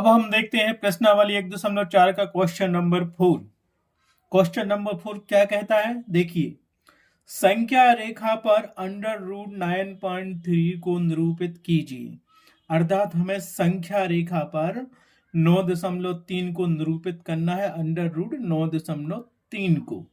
अब हम देखते हैं प्रश्नावली 1.4 का क्वेश्चन नंबर 4। क्वेश्चन नंबर 4 क्या कहता है, देखिए। संख्या रेखा पर √9.3 को निरूपित कीजिए। अर्थात हमें संख्या रेखा पर 9.3 को निरूपित करना है, √9.3 को।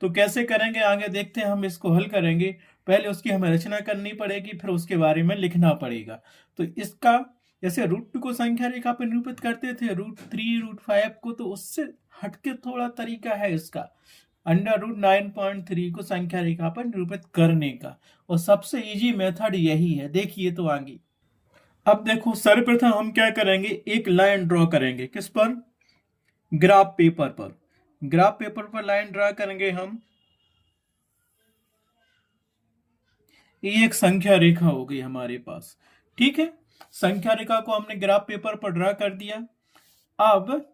तो कैसे करेंगे आगे देखते हैं। हम इसको हल करेंगे, पहले उसकी हमें रचना करनी पड़ेगी, फिर उसके बारे में लिखना पड़ेगा। तो इसका जैसे √2 को संख्या रेखा पर निरूपित करते थे, √3 √5 को, तो उससे हटके थोड़ा तरीका है इसका, √9.3 को संख्या रेखा पर निरूपित करने का, और सबसे इजी मेथड यही है। देखिए तो आगे। अब देखो, सर्वप्रथम हम क्या करेंगे, एक लाइन ड्रॉ करेंगे। किस पर? ग्राफ पेपर पर। ग्राफ पेपर पर लाइन ड्रॉ करेंगे हम। ये एक संख्या रेखा हो गई हमारे पास, ठीक है। संख्या रेखा को हमने ग्राफ पेपर पर ड्रॉ कर दिया। अब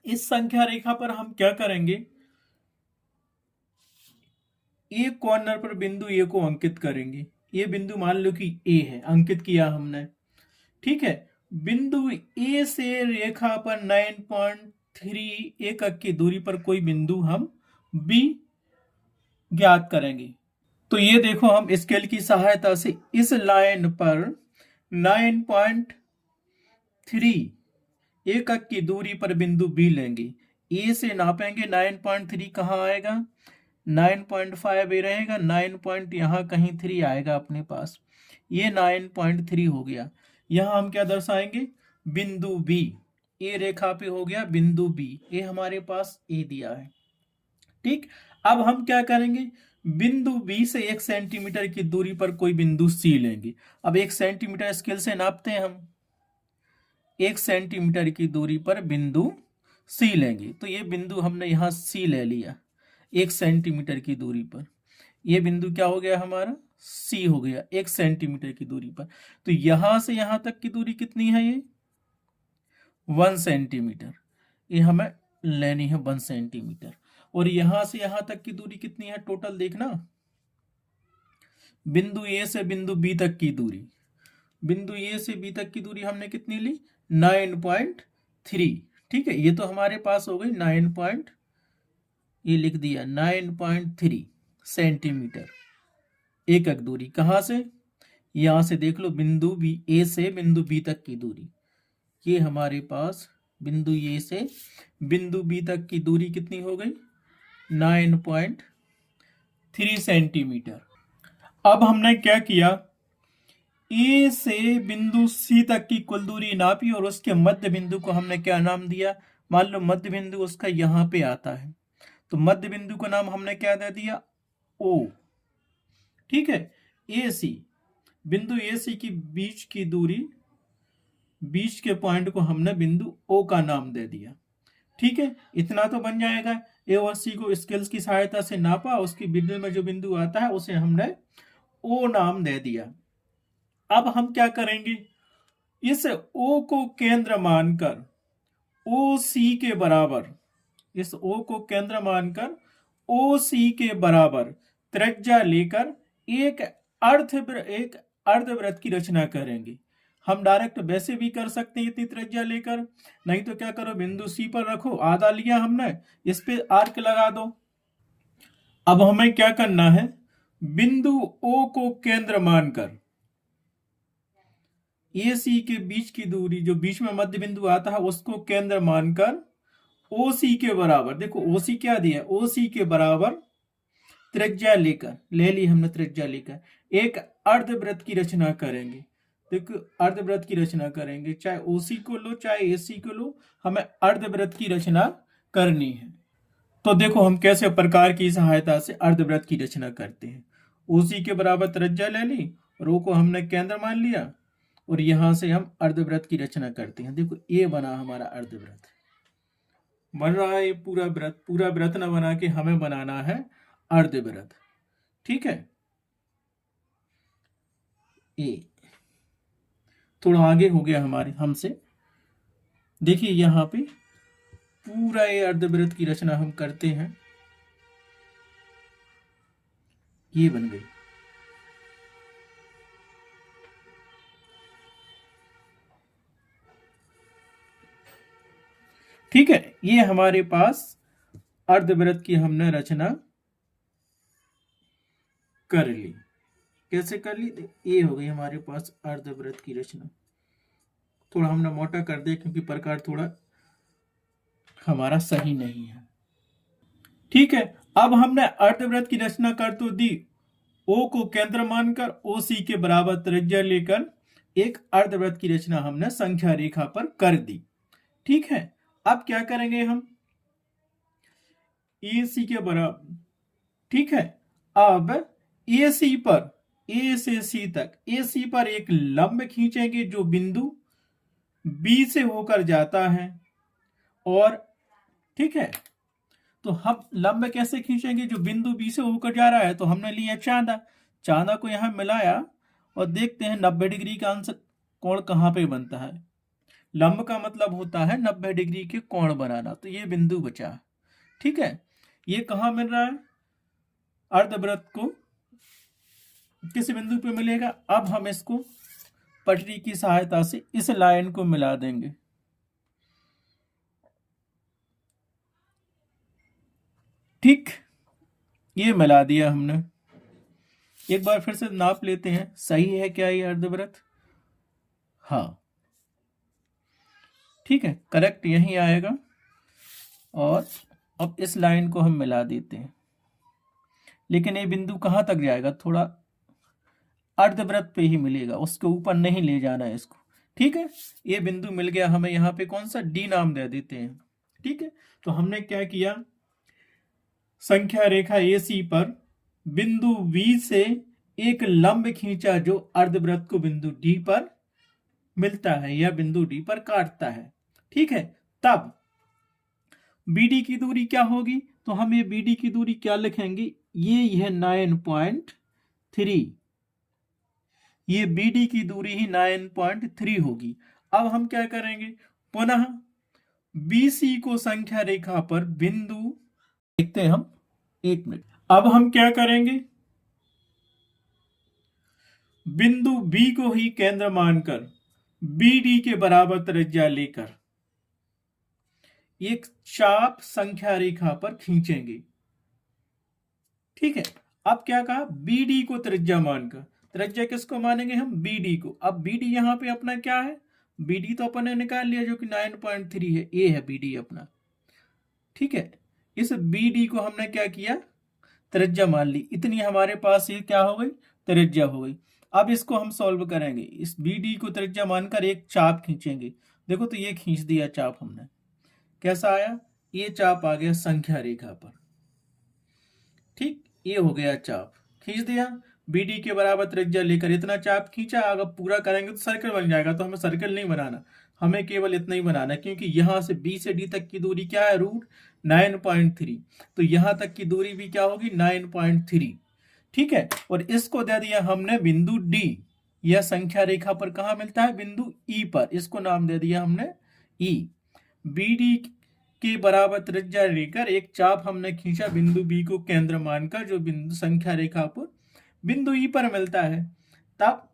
इस संख्या रेखा पर हम क्या करेंगे, एक कॉर्नर पर बिंदु ए को अंकित करेंगे। ये बिंदु मान लो कि ए है, अंकित किया हमने, ठीक है। बिंदु ए से रेखा पर 9.3 एकक की दूरी पर कोई बिंदु हम बी ज्ञात करेंगे। तो ये देखो, हम स्केल की सहायता से इस लाइन पर 9.3 एकक की दूरी पर बिंदु बी लेंगे। ए से नापेंगे, 9.3 कहाँ आएगा, 9.5 ए रहेगा, 9 पॉइंट यहाँ कहीं 3 आएगा अपने पास। ये 9.3 हो गया। यहाँ हम क्या दर्शाएंगे, बिंदु बी। ए रेखा पे हो गया बिंदु बी, ये हमारे पास ए दिया है, ठीक। अब हम क्या करेंगे, बिंदु बी से 1 सेंटीमीटर की दूरी पर कोई बिंदु सी लेंगे। अब 1 सेंटीमीटर स्केल से नापते हैं हम। 1 सेंटीमीटर की दूरी पर बिंदु सी लेंगे। तो ये बिंदु हमने यहाँ सी ले लिया 1 सेंटीमीटर की दूरी पर। ये बिंदु क्या हो गया हमारा, सी हो गया 1 सेंटीमीटर की दूरी पर। तो यहां से यहां तक की दूरी कितनी है, ये 1 सेंटीमीटर। ये हमें लेनी है 1 सेंटीमीटर। और यहां से यहां तक की दूरी कितनी है, टोटल देखना, बिंदु ए से बिंदु बी तक की दूरी। बिंदु ए से बी तक की दूरी हमने कितनी ली, 9.3, ठीक है। ये तो हमारे पास हो गई 9. ये लिख दिया 9.3 सेंटीमीटर एकक दूरी। कहां से, यहां से देख लो, बिंदु बी, ए से बिंदु बी तक की दूरी। ये हमारे पास बिंदु ए से बिंदु बी तक की दूरी कितनी हो गई, 9.3 सेंटीमीटर। अब हमने क्या किया, ए से बिंदु सी तक की कुल दूरी नापी, और उसके मध्य बिंदु को हमने क्या नाम दिया, मान लो मध्य बिंदु उसका यहां पे आता है, तो मध्य बिंदु का नाम हमने क्या दे दिया, ओ, ठीक है। ए सी, बिंदु ए सी की बीच की दूरी, बीच के पॉइंट को हमने बिंदु ओ का नाम दे दिया, ठीक है। इतना तो बन जाएगा। ए और सी को स्केल्स की सहायता से नापा, उसकी बिंदु में जो बिंदु आता है उसे हमने ओ नाम दे दिया। अब हम क्या करेंगे, इस ओ को केंद्र मानकर, ओ सी के बराबर, इस ओ को केंद्र मानकर ओ सी के बराबर त्रिज्या लेकर एक अर्धवृत्त की रचना करेंगे। हम डायरेक्ट वैसे भी कर सकते हैं इतनी त्रिज्या लेकर, नहीं तो क्या करो, बिंदु सी पर रखो, आधा लिया हमने, इस पे आर्क लगा दो। अब हमें क्या करना है, बिंदु ओ को केंद्र मानकर ए सी के बीच की दूरी, जो बीच में मध्य बिंदु आता है, उसको केंद्र मानकर ओ सी के बराबर, देखो ओ सी क्या दिया, ओ सी के बराबर त्रिज्या लेकर, ले ली हमने त्रिज्या लेकर, एक अर्धवृत्त की रचना करेंगे। देखो अर्धवृत्त की रचना करेंगे, चाहे ओसी को लो चाहे एसी को लो, हमें अर्धवृत्त की रचना करनी है। तो देखो हम कैसे प्रकार की सहायता से अर्धवृत्त की रचना करते हैं। ओसी के बराबर त्रिज्या ले ली, और ओ को हमने केंद्र मान लिया, और यहां से हम अर्धवृत्त की रचना करते हैं। देखो ये बना हमारा अर्धवृत्त, बन रहा है ये पूरा वृत्त। पूरा वृत्त न बना के हमें बनाना है अर्धवृत्त, ठीक है। ए थोड़ा आगे हो गया हमारे हमसे, देखिए यहां पे पूरा ये अर्धवृत्त की रचना हम करते हैं, ये बन गई। ये हमारे पास अर्धवृत्त की हमने रचना कर ली। कैसे कर ली? ये हो गई हमारे पास अर्धवृत्त की रचना। थोड़ा हमने मोटा कर दिया क्योंकि प्रकार थोड़ा हमारा सही नहीं है। ठीक है, अब हमने अर्धवृत्त की रचना कर तो दी। ओ को केंद्र मानकर OC के बराबर त्रिज्या लेकर एक अर्धवृत्त की रचना हमने संख्या रेखा पर कर दी। ठीक है, अब क्या करेंगे हम? AC के बराबर, ठीक है, अब AC पर, A से C तक, AC पर एक लंब खींचेंगे जो बिंदु B से होकर जाता है। और ठीक है, तो हम लंब कैसे खींचेंगे? जो बिंदु B से होकर जा रहा है। तो हमने लिया चांदा, चांदा को यहां मिलाया और देखते हैं 90 डिग्री का कोण कहां पे बनता है। लंब का मतलब होता है 90 डिग्री के कोण बनाना। तो ये बिंदु बचा। ठीक है, ये कहां मिल रहा है? अर्धवृत्त को किस बिंदु पे मिलेगा? अब हम इसको पटरी की सहायता से इस लाइन को मिला देंगे। ठीक, ये मिला दिया हमने। एक बार फिर से नाप लेते हैं, सही है क्या ये अर्धवृत्त? हाँ, ठीक है, करेक्ट यही आएगा। और अब इस लाइन को हम मिला देते हैं, लेकिन ये बिंदु कहां तक जाएगा? थोड़ा अर्धवृत्त पे ही मिलेगा, उसके ऊपर नहीं ले जाना है इसको। ठीक है, ये बिंदु मिल गया हमें। यहाँ पे कौन सा? D नाम दे देते हैं। ठीक है, तो हमने क्या किया? संख्या रेखा AC पर बिंदु V से एक लंब खींचा जो अर्धवृत्त को बिंदु D पर मिलता है या बिंदु D पर काटता है। ठीक है, तब BD की दूरी क्या होगी? तो हम ये BD की दूरी क्या लिखेंगे? ये 9.3, ये BD की दूरी ही 9.3 होगी। अब हम क्या करेंगे? पुनः BC को संख्या रेखा पर बिंदु, देखते हैं हम, एक मिनट। अब हम क्या करेंगे? बिंदु B को ही केंद्र मानकर BD के बराबर त्रिज्या लेकर एक चाप संख्या रेखा पर खींचेंगे। ठीक है, अब क्या कहा? BD को त्रिज्या मानकर। त्रिज्या किसको मानेंगे हम? BD को। अब BD यहां पे अपना क्या है? BD तो अपन ने निकाल लिया जो कि 9.3 है। ये है BD अपना। ठीक है, इस BD को हमने क्या किया? त्रिज्या मान ली। इतनी हमारे पास ये क्या हो गई? त्रिज्या हो गई। अब इसको हम सॉल्व करेंगे। इस BD को त्रिज्या मानकर एक चाप खींचेंगे। देखो, तो ये खींच दिया चाप हमने। कैसा आया? ये चाप आ गया संख्या रेखा पर। ठीक, ये हो गया चाप, खींच दिया। BD के बराबर त्रिज्या लेकर इतना चाप खींचा। अगर पूरा करेंगे तो सर्कल बन जाएगा, तो हमें सर्कल नहीं बनाना, हमें केवल इतना ही बनाना, क्योंकि यहां से B से D तक की दूरी क्या है? रूट 9.3। तो यहां तक की दूरी भी क्या होगी? 9.3। ठीक है, और इसको दे दिया हमने बिंदु D। यह संख्या रेखा पर कहां मिलता है? बिंदु E पर। इसको नाम दे दिया हमने E। BD के बराबर त्रिज्या लेकर एक चाप हमने खींचा बिंदु B को केंद्र मानकर, जो बिंदु संख्या रेखा पर बिंदु E पर मिलता है। तब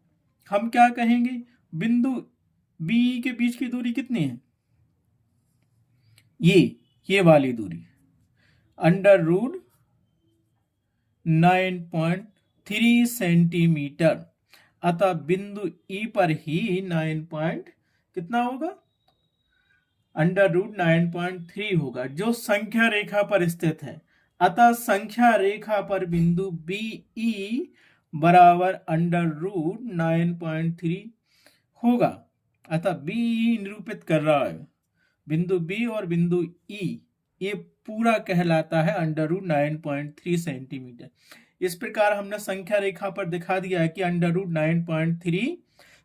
हम क्या कहेंगे? बिंदु B के बीच की दूरी कितनी है? ये वाली दूरी अंडर रूट 9.3 सेंटीमीटर। अतः बिंदु E पर ही 9 कितना होगा? अंडर रूट 9.3 होगा, जो संख्या रेखा पर स्थित है। अतः संख्या रेखा पर बिंदु BE बराबर अंडर रूट 9.3 होगा। अतः BE निरूपित कर रहा है बिंदु B और बिंदु E, ये पूरा कहलाता है अंडर रूट 9.3 सेंटीमीटर। इस प्रकार हमने संख्या रेखा पर दिखा दिया है कि अंडर रूट 9.3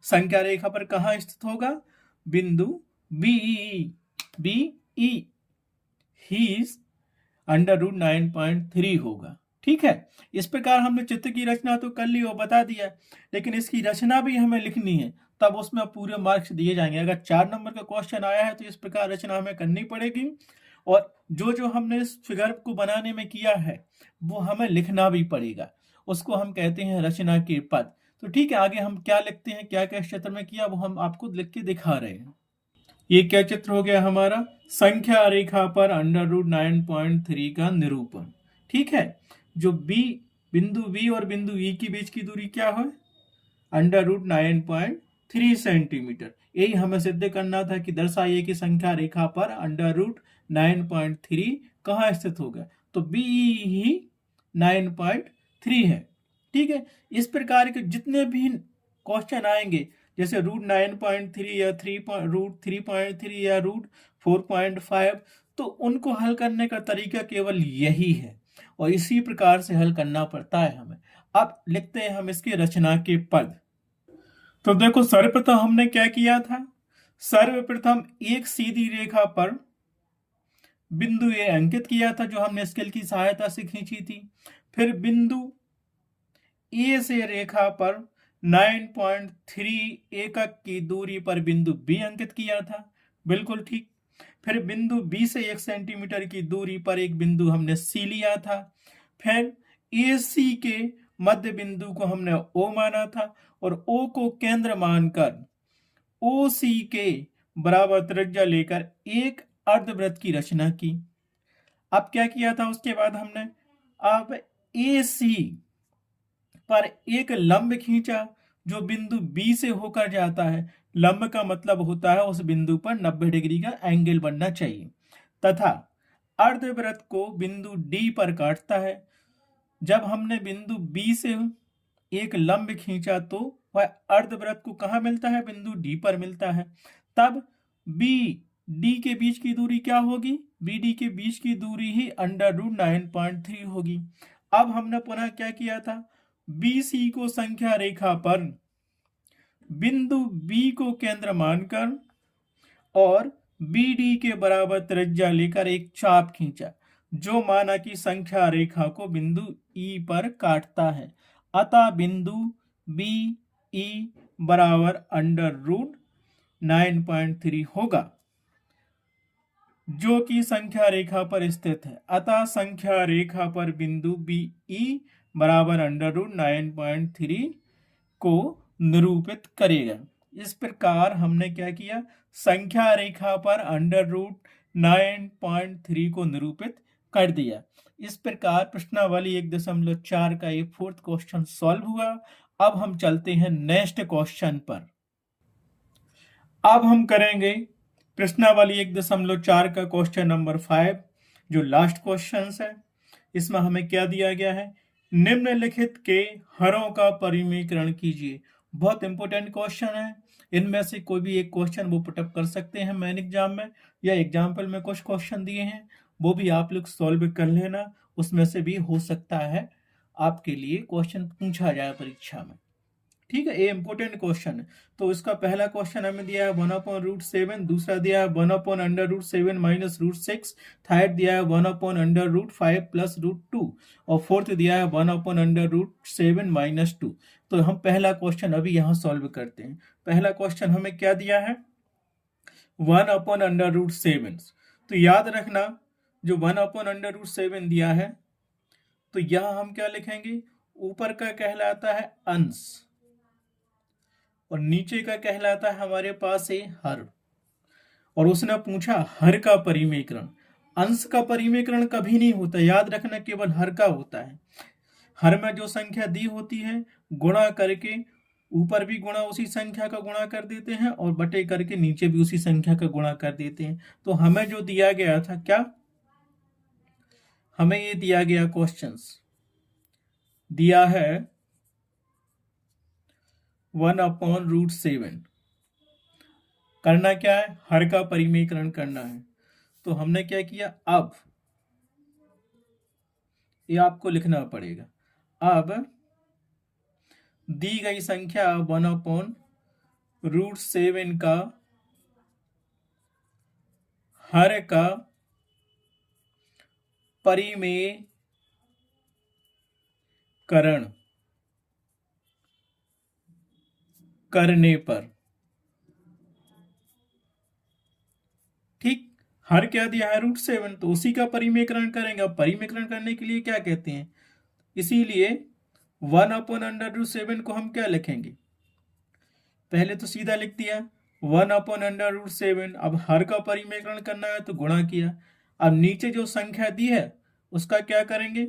संख्या रेखा पर कहां स्थित होगा? बिंदु BE ही अंडर रूट 9.3 होगा। ठीक है, इस प्रकार हमने चित्र की रचना तो कर ली और बता दिया, लेकिन इसकी रचना भी हमें लिखनी है, तब उसमें पूरे मार्क्स दिए जाएंगे। अगर 4 नंबर का क्वेश्चन आया है तो इस प्रकार रचना हमें करनी पड़ेगी, और जो हमने इस फिगर को बनाने में किया है वो हमें लिखना भी पड़ेगा। उसको हम कहते हैं रचना के पद। तो ठीक है, आगे हम क्या लिखते हैं, क्या क्या इस चित्र में किया, वो हम आपको लिख के दिखा रहे हैं। ये क्या चित्र हो गया हमारा? संख्या रेखा पर अंडर रूट 9.3 का निरूपण। ठीक है, जो बी, बिंदु बी और बिंदु ई के बीच की दूरी क्या है? Under root 9.3 centimetre. यही हमें सिद्ध करना था कि दर्शाइए कि संख्या रेखा पर अंडर रूट 9.3 कहाँ स्थित होगा, तो बी ही 9.3 है। ठीक है, इस प्रकार के जितने भी क्वेश्चन आएंगे, जैसे रूट 9.3 या रूट 3.3 या रूट 4.5, तो उनको हल करने का तरीका केवल यही है और इसी प्रकार से हल करना पड़ता है हमें। अब लिखते हैं हम इसके रचना के पद। तो देखो, सर्वप्रथम हमने क्या किया था? सर्वप्रथम एक सीधी रेखा पर बिंदु ए अंकित किया था, जो हमने स्केल की सहायता से खींची थी। फिर बिंदु ए से रेखा पर 9.3 एकक की दूरी पर बिंदु बी अंकित किया था, बिल्कुल ठीक। फिर बिंदु बी से 1 सेंटीमीटर की दूरी पर एक बिंदु हमने सी लिया था। फिर ए सी के मध्य बिंदु को हमने ओ माना था और ओ को केंद्र मानकर ओ सी के बराबर त्रिज्या लेकर एक अर्धवृत्त की रचना की। अब क्या किया था उसके बाद हमने? अब ए सी पर एक लंब खींचा जो बिंदु बी से होकर जाता है। लंब का मतलब होता है उस बिंदु पर 90 डिग्री का एंगल बनना चाहिए, तथा अर्धवृत्त को बिंदु डी पर काटता है। जब हमने बिंदु बी से एक लंब खींचा तो वह अर्धवृत्त को कहाँ मिलता है? बिंदु डी पर मिलता है। तब बी डी के बीच की दूरी क्या होगी? बी डी के बीच की दूरी ही अंडर रूट 9.3 होगी। अब हमने पुनः क्या किया था? बी सी को संख्या रेखा पर बिंदु बी को केंद्र मानकर और बी डी के बराबर त्रिज्या लेकर एक चाप खींचा, जो माना कि संख्या रेखा को बिंदु ई पर काटता है। अतः बिंदु बी ई बराबर अंडर रूट 9.3 होगा, जो कि संख्या रेखा पर स्थित है। अतः संख्या रेखा पर बिंदु बी ई बराबर अंडर रूट 9.3 को निरूपित करेगा। इस प्रकार हमने क्या किया? संख्या रेखा पर अंडर रूट 9.3 को निरूपित कर दिया। इस प्रकार प्रश्नावली 1.4 का ये 4th क्वेश्चन सॉल्व हुआ। अब हम चलते हैं नेक्स्ट क्वेश्चन पर। अब हम करेंगे प्रश्नावली 1.4 का क्वेश्चन नंबर 5, जो लास्ट क्वेश्चन है। इसमें हमें क्या दिया गया है? निम्नलिखित के हरों का परिमीकरण कीजिए। बहुत इंपॉर्टेंट क्वेश्चन है। इनमें से कोई भी एक क्वेश्चन वो पुटअप कर सकते हैं मेन एग्जाम में, या एग्जाम्पल में कुछ क्वेश्चन दिए हैं वो भी आप लोग सॉल्व कर लेना, उसमें से भी हो सकता है आपके लिए क्वेश्चन पूछा जाए परीक्षा में। ठीक है, ये इंपॉर्टेंट क्वेश्चन है। तो इसका पहला क्वेश्चन हमें दिया है 1/√7, दूसरा दिया है 1/√7 माइनस √6, थर्ड दिया है 1/√5 प्लस √2 और फोर्थ दिया है 1/√7 माइनस 2। तो हम पहला क्वेश्चन अभी यहाँ सॉल्व करते हैं। पहला क्वेश्चन हमें क्या दिया है? 1/√7। तो याद रखना, जो 1/√7 दिया है तो यहाँ हम क्या लिखेंगे? ऊपर का कहलाता है अंश और नीचे का कहलाता है हमारे पास है हर। और उसने पूछा हर का परिमीकरण। अंश का परिमीकरण कभी नहीं होता, याद रखना, केवल हर का होता है। हर में जो संख्या दी होती है गुणा करके ऊपर भी गुणा उसी संख्या का गुणा कर देते हैं और बटे करके नीचे भी उसी संख्या का गुणा कर देते हैं। तो हमें जो दिया गया था, क्या हमें ये दिया गया क्वेश्चंस दिया है 1/√7। करना क्या है? हर का परिमीकरण करना है। तो हमने क्या किया? अब ये आपको लिखना पड़ेगा। अब दी गई संख्या 1/√7 का हर का परिमेयकरण करने पर, ठीक, हर क्या दिया है? √7, तो उसी का परिमेयकरण करेंगे। अब परिमेयकरण करने के लिए क्या कहते हैं? इसीलिए 1/√7 को हम क्या लिखेंगे? पहले तो सीधा लिख दिया 1/√7। अब हर का परिमेकरण करना है तो गुणा किया। अब नीचे जो संख्या दी है उसका क्या करेंगे,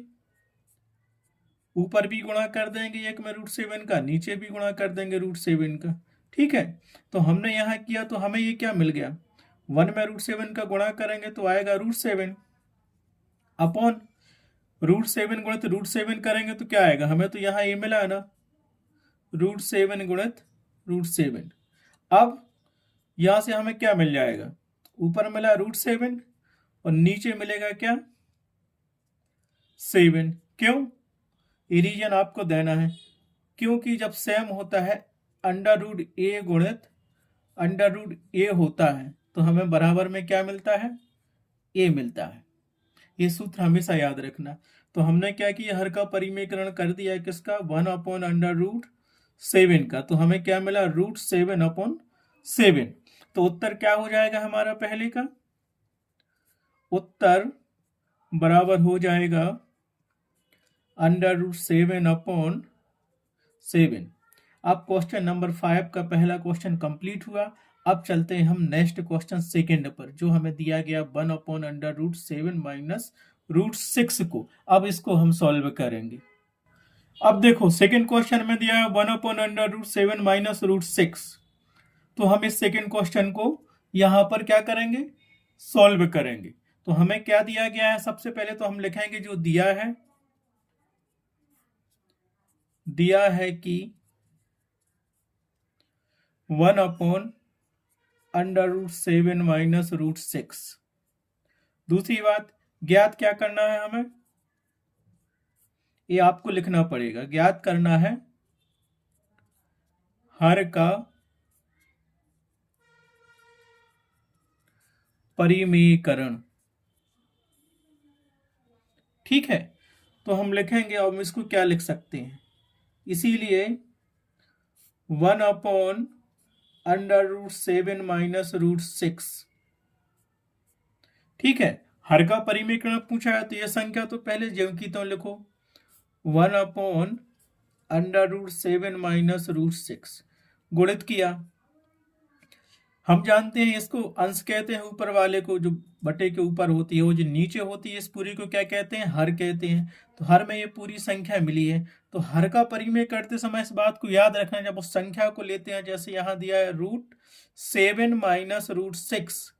ऊपर भी गुणा कर देंगे 1 में √7 का, नीचे भी गुणा कर देंगे √7 का। ठीक है, तो हमने यहाँ किया तो हमें ये क्या मिल गया, 1 में √7 का गुणा करेंगे तो आएगा √7 अपॉन √7 गुणित √7 करेंगे तो क्या आएगा, हमें तो यहाँ ये मिला है ना, √7 गुणित √7। अब यहां से हमें क्या मिल जाएगा, ऊपर मिला √7 और नीचे मिलेगा क्या, 7। क्यों, ये रीजन आपको देना है, क्योंकि जब सेम होता है √a गुणित √a होता है तो हमें बराबर में क्या मिलता है, a मिलता है। ये सूत्र हमेशा याद रखना। तो हमने क्या किया, हर का परिमेकरण कर दिया किसका, 1/√7 का, तो हमें क्या मिला, √7/7। तो उत्तर क्या हो जाएगा हमारा, पहले का उत्तर बराबर हो जाएगा √7/7। अब क्वेश्चन नंबर 5 का पहला क्वेश्चन कंप्लीट हुआ। अब चलते हैं हम नेक्स्ट क्वेश्चन सेकंड पर, जो हमें दिया गया 1/√7 - √6 को। अब इसको हम सॉल्व करेंगे। अब देखो सेकंड क्वेश्चन में दिया है 1/√7 - √6, तो हम इस सेकंड क्वेश्चन को यहां पर क्या करेंगे, सॉल्व करेंगे। तो हमें क्या दिया गया है, सबसे पहले तो हम लिखेंगे जो दिया है कि 1/√7 - √6। दूसरी बात, ज्ञात क्या करना है हमें, ये आपको लिखना पड़ेगा, ज्ञात करना है हर का परिमेकरण। ठीक है, तो हम लिखेंगे, अब इसको क्या लिख सकते हैं, इसीलिए 1/√7 - √6। ठीक है, हर का परिमेकरण पूछा है तो यह संख्या तो पहले ज्यों की तो लिखो, 1/√7 - √6 गुणित किया। हम जानते हैं इसको अंश कहते हैं, ऊपर वाले को जो बटे के ऊपर होती है, वो जो नीचे होती है इस पूरी को क्या कहते हैं, हर कहते हैं। तो हर में ये पूरी संख्या मिली है, तो हर का परिमेय करते समय इस बात को याद रखना, जब उस संख्या को लेते हैं, जैसे यहाँ दिया है √7 - √6,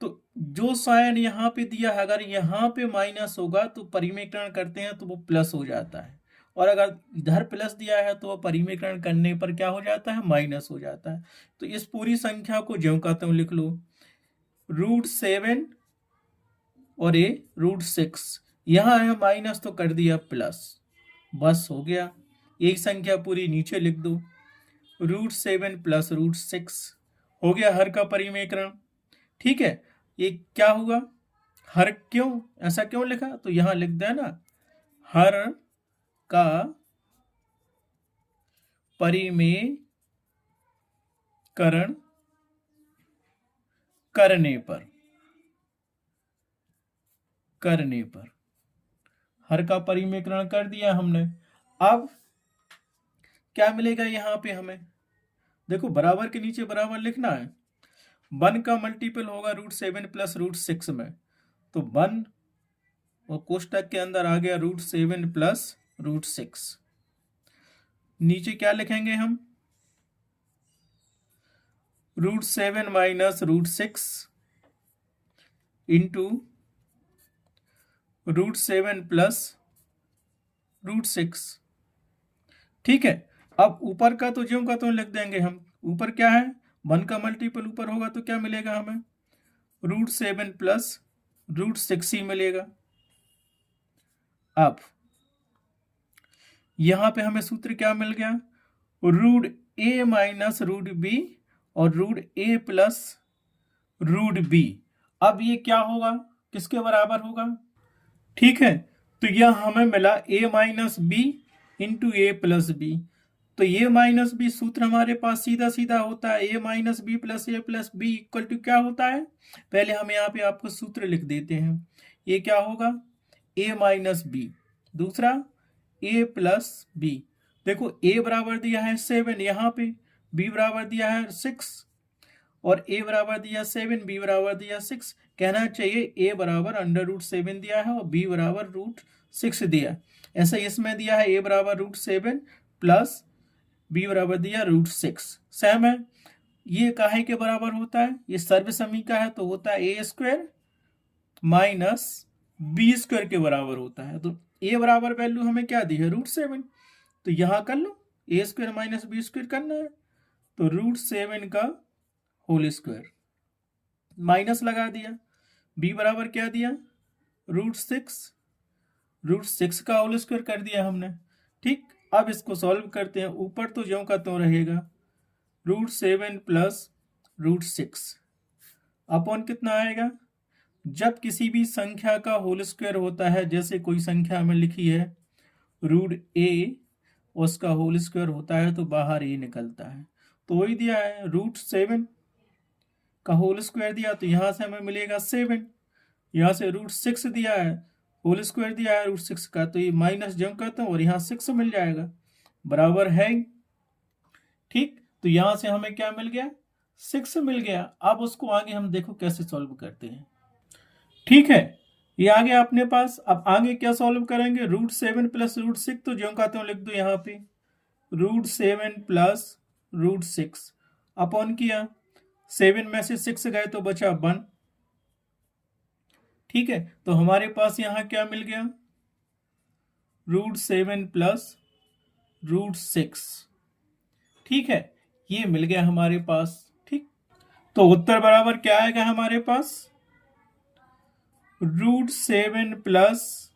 तो जो साइन यहाँ पे दिया है, अगर यहाँ पे माइनस होगा तो परिमेयकरण करते हैं तो वो प्लस हो जाता है, और अगर इधर प्लस दिया है तो वो परिमेयकरण करने पर क्या हो जाता है, माइनस हो जाता है। तो इस पूरी संख्या को ज्यों का त्यों लिख लो, √7 और ये √6, यहाँ है माइनस तो कर दिया प्लस, बस हो गया। एक संख्या पूरी नीचे लिख दो, √7 + √6 हो गया हर का परिमेयकरण। ठीक है, ये क्या हुआ, हर क्यों ऐसा क्यों लिखा, तो यहां लिख देना, हर का परिमेयकरण करने पर हर का परिमेयकरण कर दिया हमने। अब क्या मिलेगा यहाँ पे हमें, देखो बराबर के नीचे बराबर लिखना है, 1 का मल्टीपल होगा √7 + √6 में, तो 1 और कोष्टक के अंदर आ गया √7 + √6। नीचे क्या लिखेंगे हम, √7 - √6 इंटू √7 + √6। ठीक है, अब ऊपर का तो ज्यों का तो लिख देंगे हम, ऊपर क्या है, 1 का मल्टीपल ऊपर होगा तो क्या मिलेगा हमें, √7 + √6 ही मिलेगा। अब यहां पे हमें सूत्र क्या मिल गया, √a - √b और √a + √b। अब ये क्या होगा, किसके बराबर होगा, ठीक है, तो यह हमें मिला a - b into a + b। तो a - b सूत्र हमारे पास सीधा सीधा होता है, a - b + a + b equal to क्या होता है, पहले हम यहाँ पे आपको सूत्र लिख देते हैं। ये क्या होगा, a - b, दूसरा a + b। देखो a बराबर दिया है 7 यहाँ पे, b बराबर दिया है 6, और a बराबर दिया 7, b बराबर दिया 6। कहना चाहिए a बराबर √7 दिया है और b बराबर √6 दिया। ऐसा इसमें दिया है a बराबर √7 प्लस b बराबर दिया √6। सेम है। ये काहे के बराबर होता है? ये सर्वसमी का है तो होता है a² माइनस b² के बराबर होता है। तो a बराबर वैल्यू हमें क्या दी है? √7। तो यहां कर लो, a² माइनस b² करना है तो √7 का होल स्क्वायर माइनस लगा दिया। b बराबर क्या दिया? √6, √6 का होल स्क्वायर कर दिया हमने। ठीक, अब इसको सॉल्व करते हैं। ऊपर तो ज्यों का त्यों रहेगा, √7 प्लस √6 अपॉन कितना आएगा? जब किसी भी संख्या का होल स्क्वायर होता है, जैसे कोई संख्या हमें लिखी है √a, उसका होल स्क्वायर होता है तो बाहर a निकलता है। तो वही दिया है, √7 का होल स्क्वायर दिया तो यहां से हमें मिलेगा 7। यहां से √6 दिया है, होल स्क्वायर दिया है √6 का, तो ये माइनस जम करता हूं और यहाँ 6 मिल जाएगा, बराबर है। ठीक, तो यहां से हमें क्या मिल गया? 6 मिल गया। अब उसको आगे हम देखो कैसे सॉल्व करते हैं। ठीक है, ये आ गया अपने पास। अब आगे क्या सॉल्व करेंगे? √7 प्लस √6, तो ज्यों का त्यों लिख दो यहाँ पे, √7 प्लस √6 अपॉन किया, 7 में से 6 गए तो बचा 1। ठीक है, तो हमारे पास यहां क्या मिल गया? √7 प्लस √6। ठीक है, ये मिल गया हमारे पास। ठीक, तो उत्तर बराबर क्या आएगा हमारे पास? √7 प्लस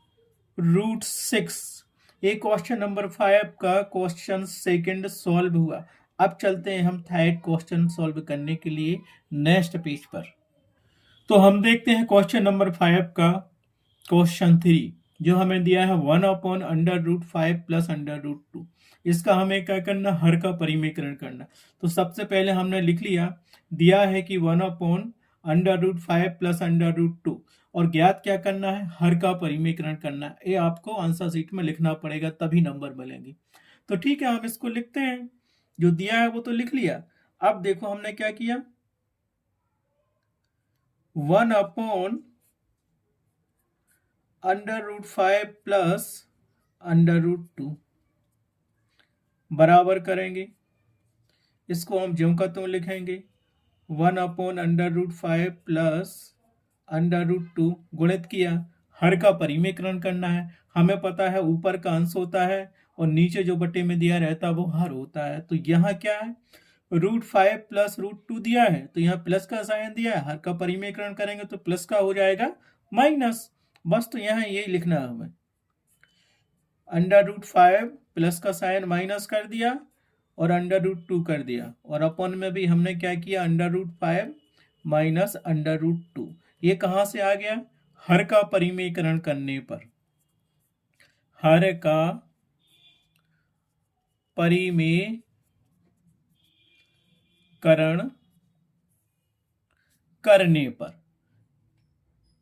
√6। ये क्वेश्चन नंबर 5 का क्वेश्चन सेकंड सॉल्व हुआ। अब चलते हैं हम थर्ड क्वेश्चन सॉल्व करने के लिए नेक्स्ट पेज पर। तो हम देखते हैं क्वेश्चन नंबर 5 का क्वेश्चन 3, जो हमें दिया है 1/√5 प्लस √2। इसका हमें क्या करना? हर का परिमेकरण करना। तो सबसे पहले हमने लिख लिया, दिया है कि 1/√5 प्लस √2 और ज्ञात क्या करना है? हर का परिमेकरण करना है। ये आपको आंसर शीट में लिखना पड़ेगा, तभी नंबर मिलेंगे। तो ठीक है, हम इसको लिखते हैं। जो दिया है वो तो लिख लिया। अब देखो हमने क्या किया, 1/√5 प्लस √2 बराबर करेंगे, इसको हम ज्यों का त्यों लिखेंगे, 1/√5 प्लस √2 गुणित किया, हर का परिमेकरण करना है। हमें पता है ऊपर का अंश होता है और नीचे जो बटे में दिया रहता है वो हर होता है। तो यहाँ क्या है? √5 प्लस √2 दिया है तो यहाँ प्लस का साइन दिया है, हर का परिमेकरण करेंगे तो प्लस का हो जाएगा माइनस। बस तो यहाँ यही लिखना है हमें, √5 प्लस का साइन माइनस कर दिया और √2 कर दिया, और अपन में भी हमने क्या किया? √5 माइनस √2। ये कहां से आ गया? हर का परिमेकरण करने पर। हर का परिमेकरण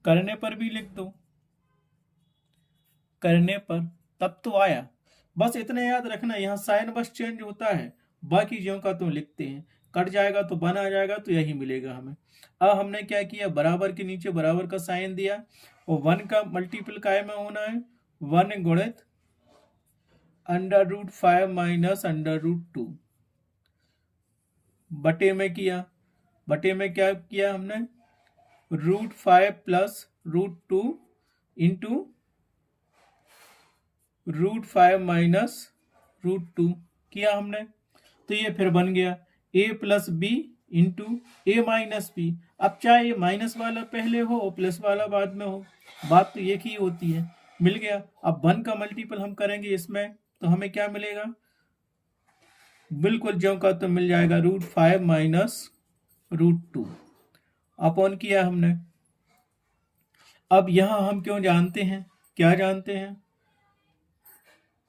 करने पर भी लिख दो, करने पर, तब तो आया। बस इतना याद रखना, यहाँ साइन बस चेंज होता है, बाकी ज्यों का तो लिखते हैं। कट जाएगा तो बन आ जाएगा, तो यही मिलेगा हमें। अब हमने क्या किया? बराबर के नीचे बराबर का साइन दिया और 1 का मल्टीपल काय में होना है, 1 गुणित √5 माइनस √2 बटे में किया। बटे में क्या किया हमने? √5 प्लस √2 इंटू √5 माइनस √2 किया हमने। तो ये फिर बन गया a plus B into A minus B. अब चाहे माइनस वाला पहले हो और प्लस वाला बाद में हो, बात तो एक ही होती है। मिल गया। अब 1 का मल्टीपल हम करेंगे इसमें तो हमें क्या मिलेगा? बिल्कुल ज्यों का तो मिल जाएगा, √5 माइनस √2 अपॉन किया हमने। अब यहां हम क्यों जानते हैं? क्या जानते हैं?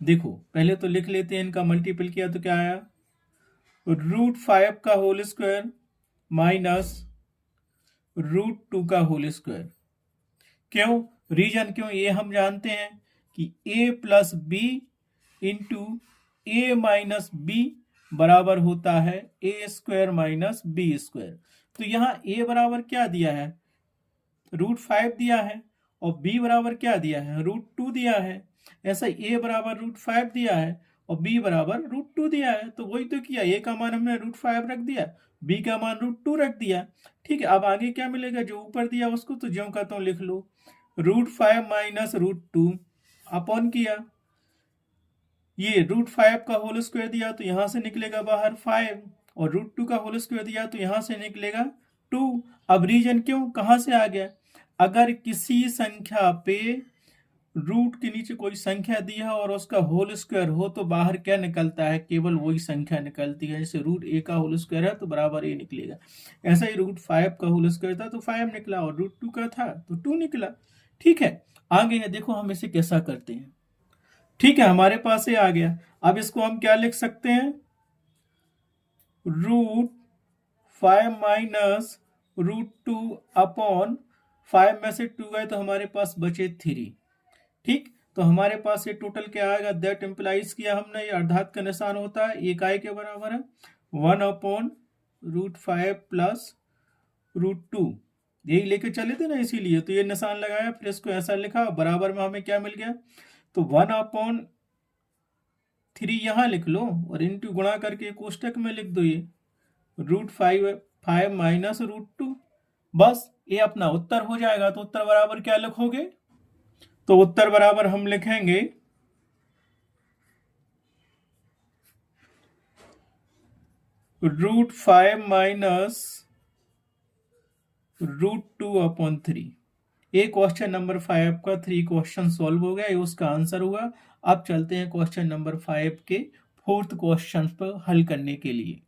देखो पहले तो लिख लेते हैं, इनका मल्टीपल किया तो क्या आया? √5 का होल स्क्वायर माइनस √2 का होल स्क्वायर। क्यों? रीजन क्यों? ये हम जानते हैं कि a plus B into A minus B बराबर होता है a² माइनस बी²। तो यहाँ a बराबर क्या दिया है, √5 दिया है, और b बराबर क्या दिया है, √2 दिया है। ऐसा a बराबर √5 दिया है और b बराबर √2 दिया है। तो वही तो किया, a का मान हमने √5 रख दिया, b का मान √2 रख दिया। ठीक है, अब आगे क्या मिलेगा, जो ऊपर दिया उसको तो ज्यों का त्यों लिख लो, √5 माइनस √2 अपॉन किया, ये √5 का होल स्क्वायर दिया तो यहां से निकलेगा बाहर 5, और √2 का होल स्क्वायर दिया तो यहां से निकलेगा 2। अब रीजन क्यों, कहां से आ गया, अगर किसी संख्या पे रूट के नीचे कोई संख्या दी है और उसका होल स्क्वायर हो तो बाहर क्या निकलता है, केवल वही संख्या निकलती है। जैसे √a का होल स्क्वायर है तो बराबर a निकलेगा, ऐसा ही √5 का होल स्क्वायर था तो 5 निकला, और √2 का था तो 2 निकला। ठीक है, आगे है, देखो हम इसे कैसा करते हैं। ठीक है, हमारे पास ये आ गया। अब इसको हम क्या लिख सकते हैं, √5 माइनस √2 अपॉन 5 में से 2 गए तो हमारे पास बचे 3। ठीक, तो हमारे पास ये टोटल क्या आएगा, दैट इम्प्लाइज किया हमने, ये अर्धात का निशान होता है, इकाई के बराबर है 1 अपॉन √5 प्लस √2, यही लेके चले थे ना, इसीलिए तो ये निशान लगाया, फिर इसको ऐसा लिखा, बराबर में हमें क्या मिल गया, तो 1 अपॉन 3 यहाँ लिख लो और इंटू गुणा करके कोष्टक में लिख दो, ये √5 माइनस √2, बस ये अपना उत्तर हो जाएगा। तो उत्तर बराबर क्या लिखोगे, तो उत्तर बराबर हम लिखेंगे √5 माइनस √2 अपॉन 3। ये क्वेश्चन नंबर 5 का 3 क्वेश्चन सॉल्व हो गया, ये उसका आंसर हुआ। अब चलते हैं क्वेश्चन नंबर 5 के 4th क्वेश्चन पर हल करने के लिए।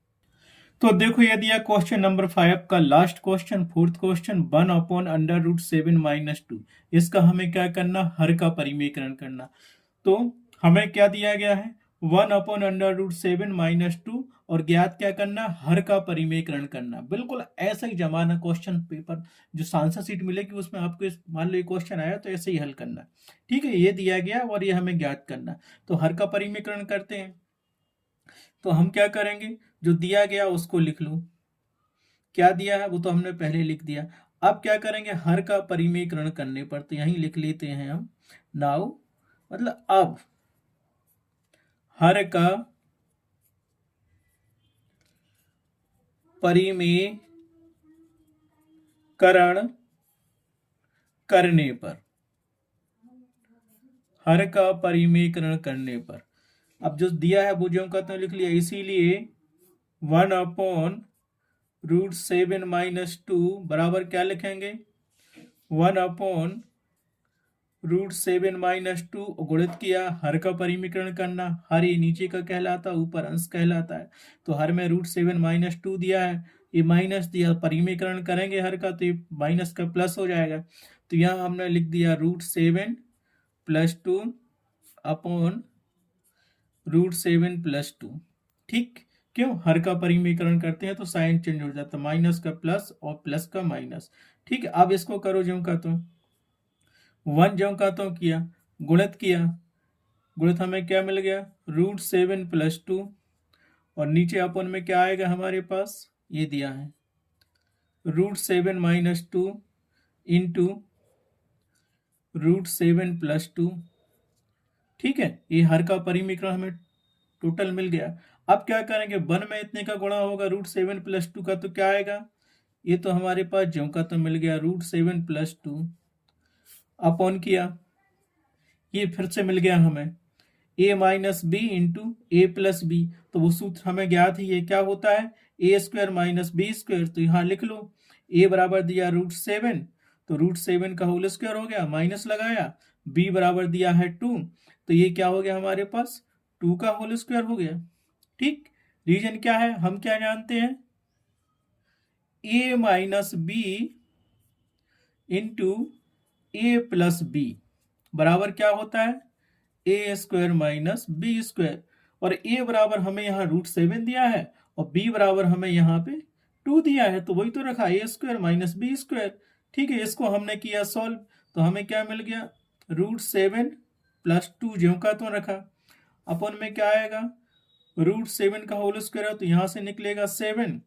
तो देखो, ये दिया क्वेश्चन नंबर 5 का last question, 4th question, 1 upon √7 minus 2। इसका हमें क्या करना, हर का परिमेयकरण करना। तो हमें क्या दिया गया है, 1 अपॉन √7 माइनस 2, और ज्ञात क्या करना, हर का परिमेयकरण करना। बिल्कुल ऐसा ही जमाना क्वेश्चन पेपर जो आंसर शीट मिलेगी उसमें आपको मान लो ये क्वेश्चन आया तो ऐसे ही हल करना। ठीक है, ये दिया गया और ये हमें ज्ञात करना। तो हर का परिमेयकरण करते हैं, तो हम क्या करेंगे, जो दिया गया उसको लिख लो, क्या दिया है वो तो हमने पहले लिख दिया। अब क्या करेंगे, हर का परिमेयकरण करने पर, तो यहीं लिख लेते हैं हम, नाउ मतलब अब हर का परिमेयकरण करने पर, हर का परिमेयकरण करने पर, अब जो दिया है वो जो का तो लिख लिया, इसीलिए 1 अपॉन √7 माइनस 2 बराबर क्या लिखेंगे, 1 अपॉन √7 माइनस 2 गुणित किया, हर का परिमेयकरण करना, हर ये नीचे का कहलाता, ऊपर अंश कहलाता है। तो हर में √7 माइनस 2 दिया है, ये माइनस दिया, परिमेयकरण करेंगे हर का तो ये माइनस का प्लस हो जाएगा। तो यहाँ हमने लिख दिया √7 प्लस 2 अपॉन √7 प्लस 2। ठीक, क्यों, हर का परिमेयकरण करते हैं तो साइन चेंज हो जाता है, माइनस का प्लस और प्लस का माइनस। ठीक है, अब इसको करो ज्यों का त्यों, 1 ज्यों का त्यों किया, गुणित किया, गुणित हमें क्या मिल गया, √7 प्लस 2, और नीचे अपन में क्या आएगा हमारे पास, ये दिया है √7 माइनस 2 इंटू √7 प्लस 2। ठीक है, ये हर का परिमेयकरण हमें टोटल मिल गया। अब क्या करेंगे, 1 में इतने का गुणा होगा √7 प्लस 2 का तो क्या आएगा, ये तो हमारे पास ज्यों का तो मिल गया √7 प्लस 2 अपॉन किया, ये फिर से मिल गया हमें a minus B into A plus B. तो वो सूत्र हमें ज्ञात है, ये क्या होता है, a² माइनस बी स्क्वायर। तो यहाँ लिख लो, a बराबर दिया √7, तो √7 का होल स्क्वायर हो गया, माइनस लगाया, b बराबर दिया है 2, तो ये क्या हो गया हमारे पास, 2 का होल स्क्वायर हो गया। ठीक, रीजन क्या है, हम क्या जानते हैं, a minus B into A plus B बराबर क्या होता है, a² माइनस बी स्क्वायर। और a बराबर हमें यहाँ √7 दिया है और b बराबर हमें यहाँ पे 2 दिया है, तो वही तो रखा, a² माइनस बी स्क्वायर। ठीक है, इसको हमने किया सॉल्व, तो हमें क्या मिल गया, √7 प्लस 2 ज्यों का तो रखा, अपन में क्या आएगा, √7 का होल स्क्वायर है तो यहाँ से निकलेगा 7,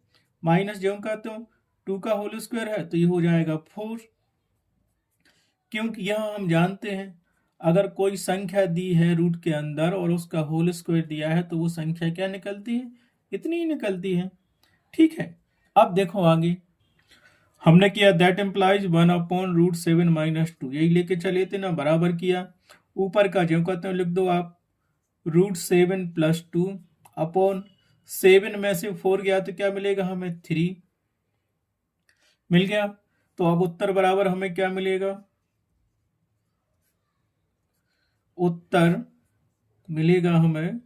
माइनस ज्यों का तो 2 का होल स्क्वायर है तो ये हो जाएगा 4, क्योंकि यहाँ हम जानते हैं अगर कोई संख्या दी है रूट के अंदर और उसका होल स्क्वायर दिया है तो वो संख्या क्या निकलती है, इतनी ही निकलती है। ठीक है, अब देखो आगे हमने किया दैट एम्प्लाइज 1/√7 - 2, यही लेके चले थे ना, बराबर किया। ऊपर का जो कहते हैं लिख दो आप, √7 + 2 अपॉन 7 में से 4 गया तो क्या मिलेगा हमें, 3 मिल गया। तो अब उत्तर बराबर हमें क्या मिलेगा, उत्तर मिलेगा हमें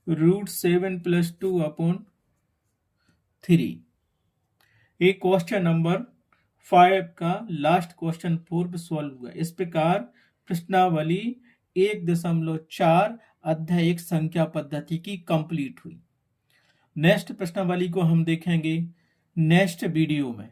√7 + 2 अपॉन 3। एक क्वेश्चन नंबर 5 का लास्ट क्वेश्चन पूर्व सॉल्व हुआ। इस प्रकार प्रश्नावली 1.4 अध्याय 1 संख्या पद्धति की कंप्लीट हुई। नेक्स्ट प्रश्नावली को हम देखेंगे नेक्स्ट वीडियो में।